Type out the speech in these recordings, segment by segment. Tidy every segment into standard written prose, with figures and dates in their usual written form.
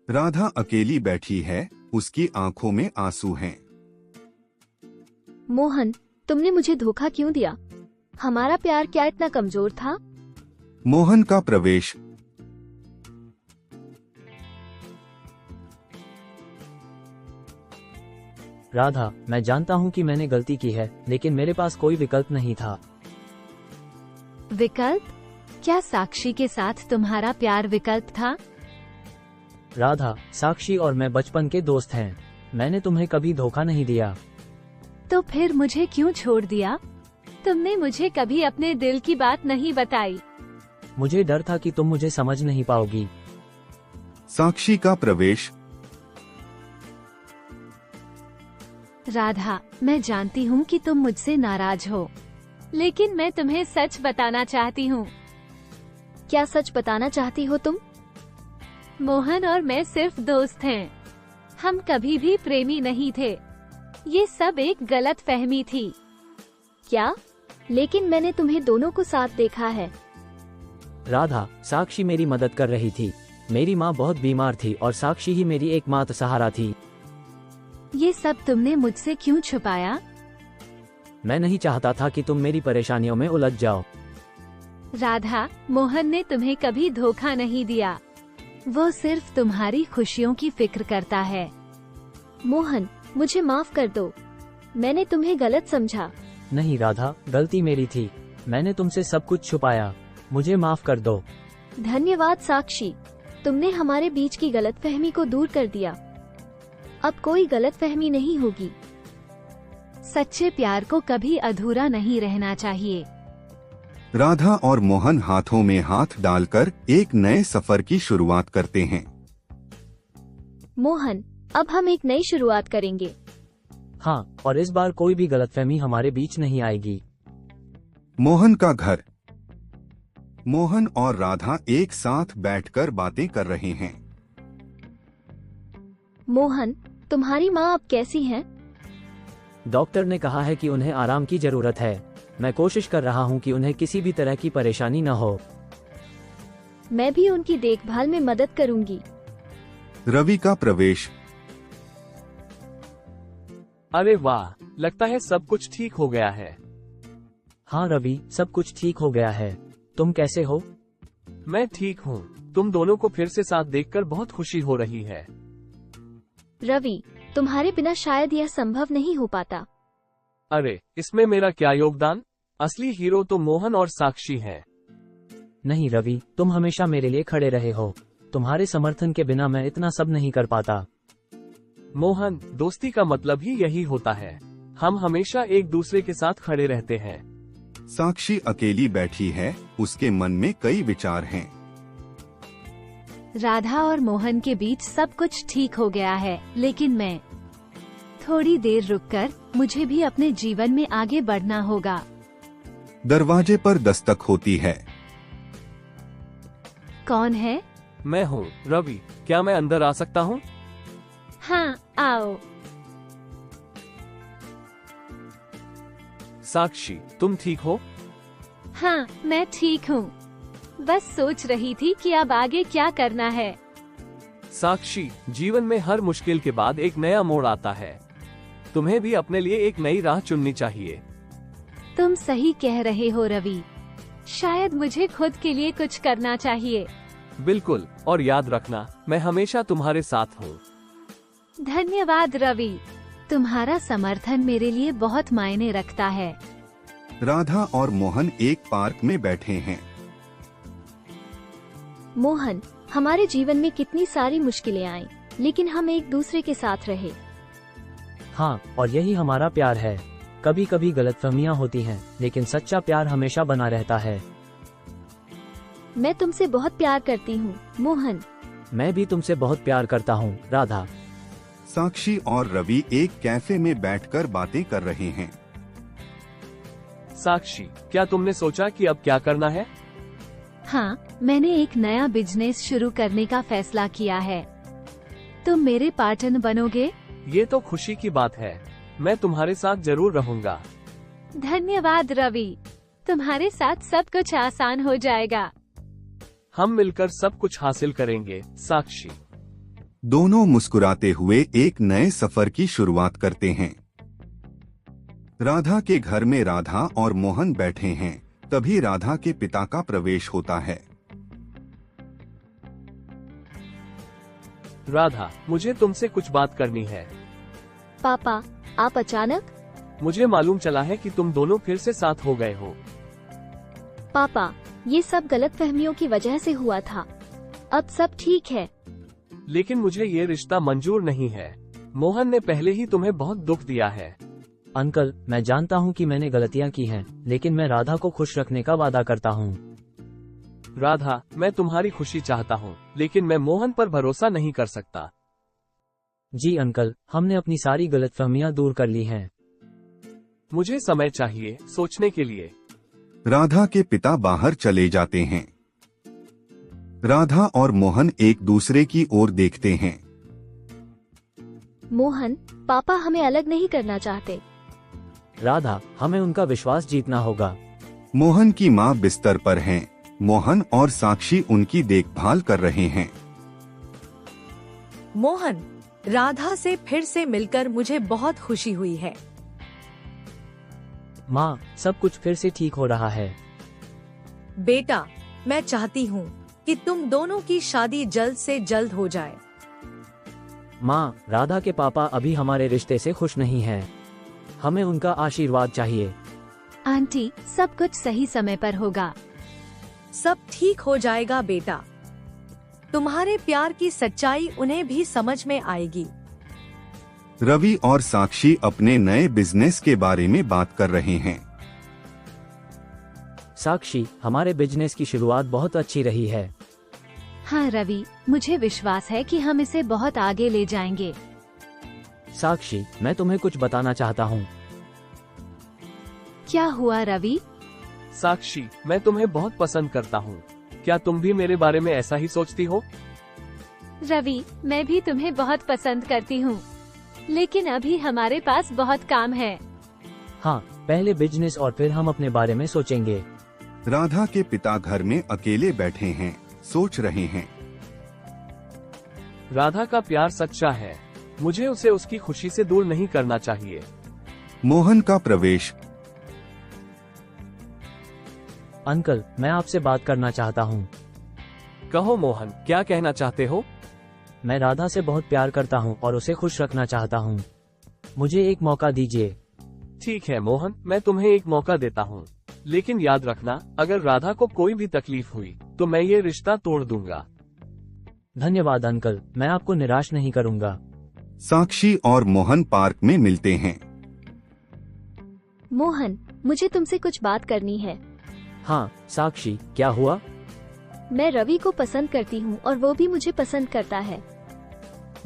राधा अकेली बैठी है, उसकी आंखों में आंसू हैं। मोहन, तुमने मुझे धोखा क्यों दिया? हमारा प्यार क्या इतना कमजोर था? मोहन का प्रवेश। राधा, मैं जानता हूँ कि मैंने गलती की है, लेकिन मेरे पास कोई विकल्प नहीं था। विकल्प? क्या साक्षी के साथ तुम्हारा प्यार विकल्प था? राधा, साक्षी और मैं बचपन के दोस्त हैं। मैंने तुम्हें कभी धोखा नहीं दिया। तो फिर मुझे क्यों छोड़ दिया? तुमने मुझे कभी अपने दिल की बात नहीं बताई। मुझे डर था कि तुम मुझे समझ नहीं पाओगी। साक्षी का प्रवेश। राधा, मैं जानती हूँ कि तुम मुझसे नाराज हो, लेकिन मैं तुम्हें सच बताना चाहती हूँ। क्या सच बताना चाहती हो तुम? मोहन और मैं सिर्फ दोस्त हैं। हम कभी भी प्रेमी नहीं थे। ये सब एक गलत फहमी थी। क्या? लेकिन मैंने तुम्हें दोनों को साथ देखा है। राधा, साक्षी मेरी मदद कर रही थी। मेरी माँ बहुत बीमार थी और साक्षी ही मेरी एकमात्र सहारा थी। ये सब तुमने मुझसे क्यों छुपाया? मैं नहीं चाहता था कि तुम मेरी परेशानियों में उलझ जाओ। राधा, मोहन ने तुम्हें कभी धोखा नहीं दिया। वो सिर्फ तुम्हारी खुशियों की फिक्र करता है। मोहन, मुझे माफ कर दो। मैंने तुम्हें गलत समझा। नहीं राधा, गलती मेरी थी। मैंने तुमसे सब कुछ छुपाया। मुझे माफ कर दो। धन्यवाद साक्षी, तुमने हमारे बीच की गलतफहमी को दूर कर दिया। अब कोई गलतफहमी नहीं होगी। सच्चे प्यार को कभी अधूरा नहीं रहना चाहिए। राधा और मोहन हाथों में हाथ डालकर एक नए सफर की शुरुआत करते हैं। मोहन, अब हम एक नई शुरुआत करेंगे। हाँ, और इस बार कोई भी गलतफहमी हमारे बीच नहीं आएगी। मोहन का घर। मोहन और राधा एक साथ बैठकर बातें कर रहे हैं। मोहन, तुम्हारी माँ अब कैसी हैं? डॉक्टर ने कहा है कि उन्हें आराम की जरूरत है। मैं कोशिश कर रहा हूँ कि उन्हें किसी भी तरह की परेशानी न हो। मैं भी उनकी देखभाल में मदद करूंगी। रवि का प्रवेश। अरे वाह, लगता है सब कुछ ठीक हो गया है। हाँ रवि, सब कुछ ठीक हो गया है। तुम कैसे हो? मैं ठीक हूँ। तुम दोनों को फिर से साथ देखकर बहुत खुशी हो रही है। रवि, तुम्हारे बिना शायद यह संभव नहीं हो पाता। अरे, इसमें मेरा क्या योगदान? असली हीरो तो मोहन और साक्षी हैं। नहीं रवि, तुम हमेशा मेरे लिए खड़े रहे हो। तुम्हारे समर्थन के बिना मैं इतना सब नहीं कर पाता। मोहन, दोस्ती का मतलब ही यही होता है। हम हमेशा एक दूसरे के साथ खड़े रहते हैं। साक्षी अकेली बैठी है, उसके मन में कई विचार हैं। राधा और मोहन के बीच सब कुछ ठीक हो गया है, लेकिन मैं थोड़ी देर रुककर मुझे भी अपने जीवन में आगे बढ़ना होगा। दरवाजे पर दस्तक होती है। कौन है? मैं हूँ, रवि। क्या मैं अंदर आ सकता हूँ? हाँ, आओ। साक्षी, तुम ठीक हो? हाँ, मैं ठीक हूँ। बस सोच रही थी कि अब आगे क्या करना है। साक्षी, जीवन में हर मुश्किल के बाद एक नया मोड़ आता है। तुम्हें भी अपने लिए एक नई राह चुननी चाहिए। तुम सही कह रहे हो रवि। शायद मुझे खुद के लिए कुछ करना चाहिए। बिल्कुल, और याद रखना, मैं हमेशा तुम्हारे साथ हूँ। धन्यवाद रवि, तुम्हारा समर्थन मेरे लिए बहुत मायने रखता है। राधा और मोहन एक पार्क में बैठे हैं। मोहन, हमारे जीवन में कितनी सारी मुश्किलें आईं, लेकिन हम एक दूसरे के साथ रहे। हाँ, और यही हमारा प्यार है। कभी कभी गलतफहमियां होती हैं, लेकिन सच्चा प्यार हमेशा बना रहता है। मैं तुमसे बहुत प्यार करती हूँ, मोहन। मैं भी तुमसे बहुत प्यार करता हूँ, राधा। साक्षी और रवि एक कैफे में बैठकर बातें कर रहे हैं। साक्षी, क्या तुमने सोचा कि अब क्या करना है? हाँ, मैंने एक नया बिजनेस शुरू करने का फैसला किया है। तुम मेरे पार्टनर बनोगे? ये तो खुशी की बात है। मैं तुम्हारे साथ जरूर रहूंगा। धन्यवाद रवि, तुम्हारे साथ सब कुछ आसान हो जाएगा। हम मिलकर सब कुछ हासिल करेंगे, साक्षी। दोनों मुस्कुराते हुए एक नए सफर की शुरुआत करते हैं। राधा के घर में राधा और मोहन बैठे हैं। तभी राधा के पिता का प्रवेश होता है। राधा, मुझे तुमसे कुछ बात करनी है। पापा, आप अचानक? मुझे मालूम चला है कि तुम दोनों फिर से साथ हो गए हो। पापा, ये सब गलतफहमियों की वजह से हुआ था। अब सब ठीक है। लेकिन मुझे ये रिश्ता मंजूर नहीं है। मोहन ने पहले ही तुम्हें बहुत दुख दिया है। अंकल, मैं जानता हूँ कि मैंने गलतियाँ की हैं, लेकिन मैं राधा को खुश रखने का वादा करता हूँ। राधा, मैं तुम्हारी खुशी चाहता हूँ, लेकिन मैं मोहन पर भरोसा नहीं कर सकता। जी अंकल, हमने अपनी सारी गलतफहमियाँ दूर कर ली हैं। मुझे समय चाहिए सोचने के लिए। राधा के पिता बाहर चले जाते हैं। राधा और मोहन एक दूसरे की ओर देखते हैं। मोहन, पापा हमें अलग नहीं करना चाहते। राधा, हमें उनका विश्वास जीतना होगा। मोहन की माँ बिस्तर पर हैं। मोहन और साक्षी उनकी देखभाल कर रहे हैं। मोहन, राधा से फिर से मिलकर मुझे बहुत खुशी हुई है। माँ, सब कुछ फिर से ठीक हो रहा है। बेटा, मैं चाहती हूँ कि तुम दोनों की शादी जल्द से जल्द हो जाए। माँ, राधा के पापा अभी हमारे रिश्ते से खुश नहीं हैं। हमें उनका आशीर्वाद चाहिए। आंटी, सब कुछ सही समय पर होगा। सब ठीक हो जाएगा बेटा। तुम्हारे प्यार की सच्चाई उन्हें भी समझ में आएगी। रवि और साक्षी अपने नए बिजनेस के बारे में बात कर रहे हैं। साक्षी, हमारे बिजनेस की शुरुआत बहुत अच्छी रही है। हाँ रवि, मुझे विश्वास है कि हम इसे बहुत आगे ले जाएंगे। साक्षी, मैं तुम्हें कुछ बताना चाहता हूँ। क्या हुआ रवि? साक्षी, मैं तुम्हें बहुत पसंद करता हूँ। क्या तुम भी मेरे बारे में ऐसा ही सोचती हो? रवि, मैं भी तुम्हें बहुत पसंद करती हूँ, लेकिन अभी हमारे पास बहुत काम है। हाँ, पहले बिजनेस और फिर हम अपने बारे में सोचेंगे। राधा के पिता घर में अकेले बैठे हैं, सोच रहे हैं। राधा का प्यार सच्चा है। मुझे उसे उसकी खुशी से दूर नहीं करना चाहिए। मोहन का प्रवेश। अंकल, मैं आपसे बात करना चाहता हूँ। कहो मोहन, क्या कहना चाहते हो? मैं राधा से बहुत प्यार करता हूँ और उसे खुश रखना चाहता हूँ। मुझे एक मौका दीजिए। ठीक है मोहन, मैं तुम्हें एक मौका देता हूँ, लेकिन याद रखना, अगर राधा को कोई भी तकलीफ हुई तो मैं ये रिश्ता तोड़ दूंगा। धन्यवाद अंकल, मैं आपको निराश नहीं करूँगा। साक्षी और मोहन पार्क में मिलते हैं। मोहन, मुझे तुमसे कुछ बात करनी है। हाँ साक्षी, क्या हुआ? मैं रवि को पसंद करती हूँ और वो भी मुझे पसंद करता है।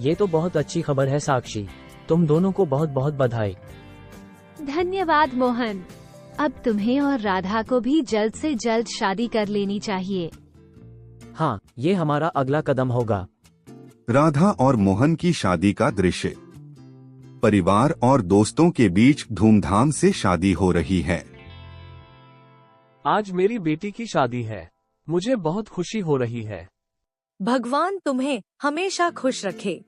ये तो बहुत अच्छी खबर है साक्षी। तुम दोनों को बहुत बहुत बधाई। धन्यवाद मोहन। अब तुम्हें और राधा को भी जल्द से जल्द शादी कर लेनी चाहिए। हाँ, ये हमारा अगला कदम होगा। राधा और मोहन की शादी का दृश्य। परिवार और दोस्तों के बीच धूमधाम से शादी हो रही है। आज मेरी बेटी की शादी है। मुझे बहुत खुशी हो रही है। भगवान तुम्हें हमेशा खुश रखे।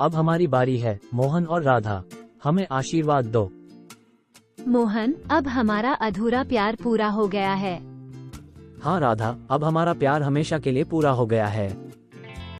अब हमारी बारी है। मोहन और राधा, हमें आशीर्वाद दो। मोहन, अब हमारा अधूरा प्यार पूरा हो गया है। हाँ राधा, अब हमारा प्यार हमेशा के लिए पूरा हो गया है।